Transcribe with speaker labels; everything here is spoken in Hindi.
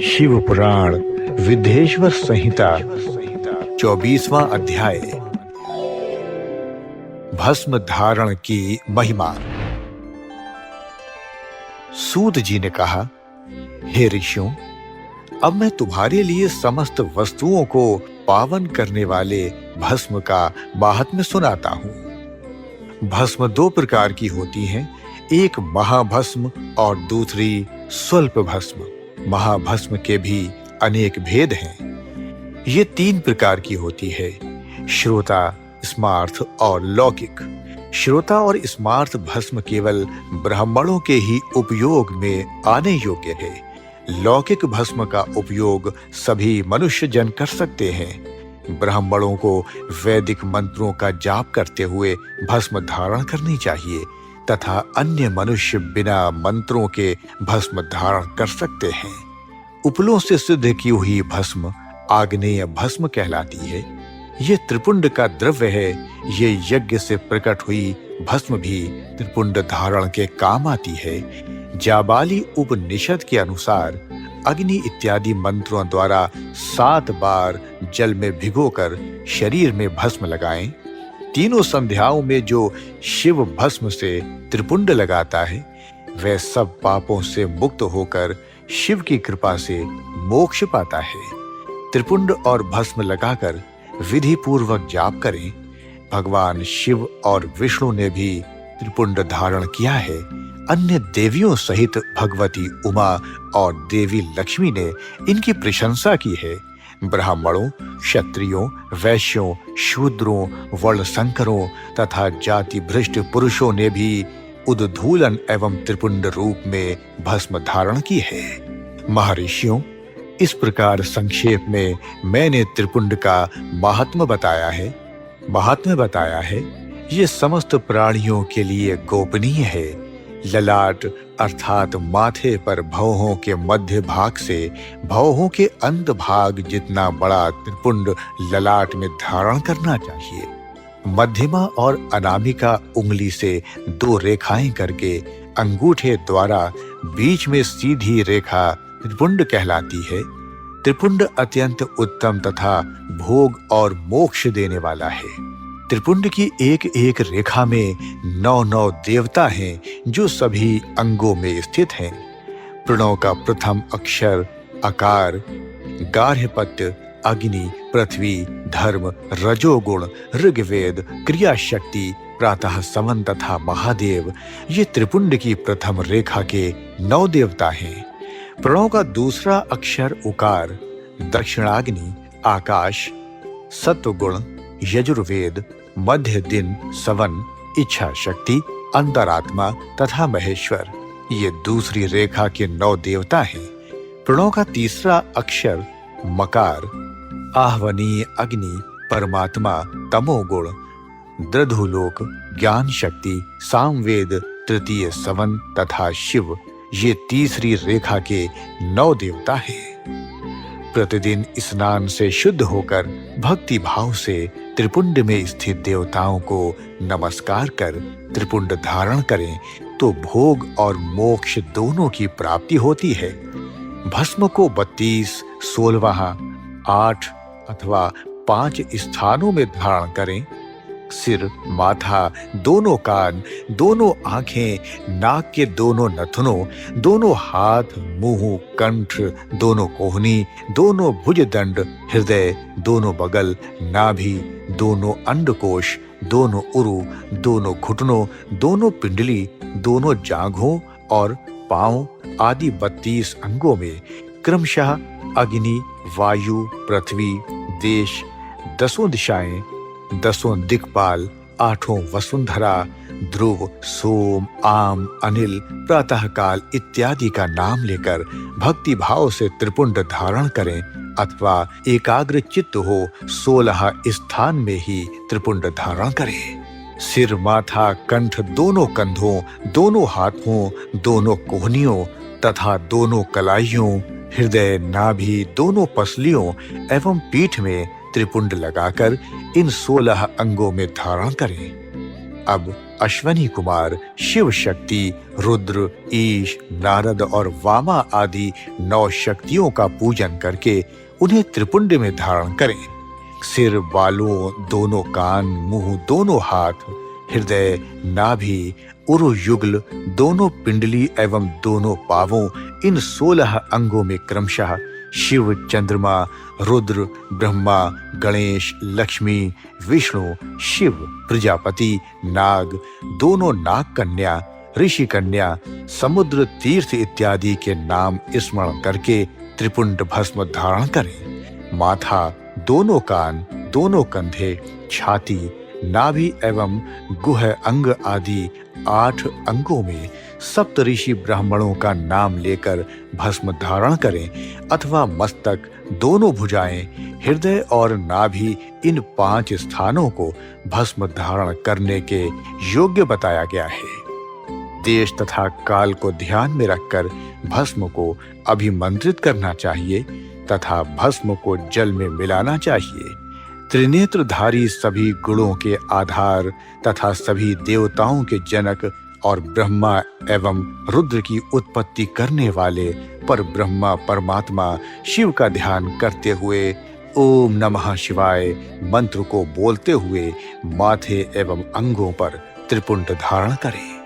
Speaker 1: शिव पुराण विदेश्वर संहिता 24वां अध्याय। भस्म धारण की महिमा। सूत जी ने कहा, हे ऋषियों, अब मैं तुम्हारे लिए समस्त वस्तुओं को पावन करने वाले भस्म का माहात्म्य सुनाता हूं। भस्म दो प्रकार की होती हैं, एक महाभस्म और दूसरी स्वल्प भस्म। महाभस्म के भी अनेक भेद हैं। ये तीन प्रकार की होती है, श्रोता, स्मार्थ और लौकिक। श्रोता और स्मार्थ भस्म केवल ब्राह्मणों के ही उपयोग में आने योग्य है। लौकिक भस्म का उपयोग सभी मनुष्य जन कर सकते हैं। ब्राह्मणों को वैदिक मंत्रों का जाप करते हुए भस्म धारण करनी चाहिए तथा अन्य मनुष्य बिना मंत्रों के भस्म धारण कर सकते हैं। उपलों से सिद्ध की हुई भस्म आग्नेय भस्म कहलाती है। ये त्रिपुंड का द्रव्य है। ये यज्ञ से प्रकट हुई भस्म भी त्रिपुंड धारण के काम आती है। जाबाली उपनिषद के अनुसार अग्नि इत्यादि मंत्रों द्वारा 7 बार जल में भिगोकर शरीर में भस्म लगाएं। तीनों संध्याओं में जो शिव भस्म से त्रिपुंड लगाता है, वह सब पापों से मुक्त होकर शिव की कृपा से मोक्ष पाता है। त्रिपुंड और भस्म लगाकर विधि पूर्वक जाप करें। भगवान शिव और विष्णु ने भी त्रिपुंड धारण किया है। अन्य देवियों सहित भगवती उमा और देवी लक्ष्मी ने इनकी प्रशंसा की है। ब्राह्मणों, क्षत्रियों, वैश्यों, शूद्रों, वर्णशंकरों तथा जाति भ्रष्ट पुरुषों ने भी उद्धूलन एवं त्रिपुंड रूप में भस्म धारण की है। महर्षियों, इस प्रकार संक्षेप में मैंने त्रिपुंड का महात्म्य बताया है। ये समस्त प्राणियों के लिए गोपनीय है। ललाट अर्थात माथे पर भौहों के मध्य भाग से भौहों के अंत भाग जितना बड़ा त्रिपुंड ललाट में धारण करना चाहिए। मध्यमा और अनामिका उंगली से 2 रेखाएं करके अंगूठे द्वारा बीच में सीधी रेखा त्रिपुंड कहलाती है। त्रिपुंड अत्यंत उत्तम तथा भोग और मोक्ष देने वाला है। त्रिपुंड की एक एक रेखा में 9 देवता हैं जो सभी अंगों में स्थित हैं। प्रणव का प्रथम अक्षर अकार, गार्हपत्य, अग्नि, पृथ्वी, धर्म, रजोगुण, ऋग्वेद, क्रिया शक्ति, प्रातः समन तथा महादेव, ये त्रिपुंड की प्रथम रेखा के 9 देवता हैं। प्रणव का दूसरा अक्षर उकार, दक्षिणाग्नि, आकाश, सत्वगुण, यजुर्वेद, मध्य दिन, सवन, इच्छा शक्ति, अंतरात्मा तथा महेश्वर, ये दूसरी रेखा के 9 देवता हैं। प्रणव का तीसरा अक्षर मकार, आह्वनीय अग्नि, परमात्मा, तमोगुण, दृढ़लोक, ज्ञान शक्ति, सामवेद, तृतीय सवन तथा शिव, ये तीसरी रेखा के 9 देवता हैं। प्रतिदिन स्नान से शुद्ध होकर भक्ति भाव से त्रिपुंड में स्थित देवताओं को नमस्कार कर त्रिपुंड धारण करें तो भोग और मोक्ष दोनों की प्राप्ति होती है। भस्म को 32, 16, 8 अथवा 5 स्थानों में धारण करें। सिर, माथा, दोनों कान, दोनों आंखें, नाक के दोनों नथुनों, दोनों हाथ, मुंह, कंठ, दोनों कोहनी, दोनों भुजदंड, हृदय, दोनों बगल, नाभि, दोनों अंडकोश, दोनों उरु, दोनों घुटनों, दोनों पिंडली, दोनों जांघों और पांव आदि 32 अंगों में क्रमशः अग्नि, वायु, पृथ्वी, देश, 10 दिशाएं, 10 दिक्पाल, 8 वसुंधरा, ध्रुव, सोम, आम, अनिल, प्रातःकाल इत्यादि का नाम लेकर भक्ति भाव से त्रिपुंड धारण करें अथवा एकाग्र चित्त हो 16 स्थान में ही त्रिपुंड धारण करें। सिर, माथा, कंठ, दोनों कंधों, दोनों हाथों, दोनों कोहनियों तथा दोनों कलाइयों, हृदय, नाभि, दोनों पसलियों एवं पीठ में त्रिपुंड लगाकर इन 16 अंगों में धारण करें। अब अश्वनी कुमार शिव शक्ति, रुद्र, ईश, नारद और वामा आदि 9 शक्तियों का पूजन करके उन्हें त्रिपुंड में धारण करें। सिर, बालों, दोनों कान, मुंह, दोनों हाथ, हृदय, नाभि, उरु युगल, दोनों पिंडली एवं दोनों पांवों, इन 16 अंगों में क्रमशः शिव, चंद्रमा, रुद्र, ब्रह्मा, गणेश, लक्ष्मी, विष्णु, शिव, प्रजापति, नाग, दोनों नाग कन्या, ऋषि कन्या, समुद्र तीर्थ इत्यादि के नाम स्मरण करके त्रिपुंड भस्म धारण करें। माथा, दोनों कान, दोनों कंधे, छाती, नाभि एवं गुह अंग आदि 8 अंगों में सप्तऋषि ब्राह्मणों का नाम लेकर भस्म धारण करें अथवा मस्तक, दोनों भुजाएं, हृदय और नाभि, इन 5 स्थानों को भस्म धारण करने के योग्य बताया गया है। देश तथा काल को ध्यान में रखकर भस्म को अभिमंत्रित करना चाहिए तथा भस्म को जल में मिलाना चाहिए। त्रिनेत्रधारी सभी गुणों के आधार तथा सभी देवताओं के जनक और ब्रह्मा एवं रुद्र की उत्पत्ति करने वाले पर ब्रह्मा परमात्मा शिव का ध्यान करते हुए ओम नमः शिवाय मंत्र को बोलते हुए माथे एवं अंगों पर त्रिपुंड धारण करें।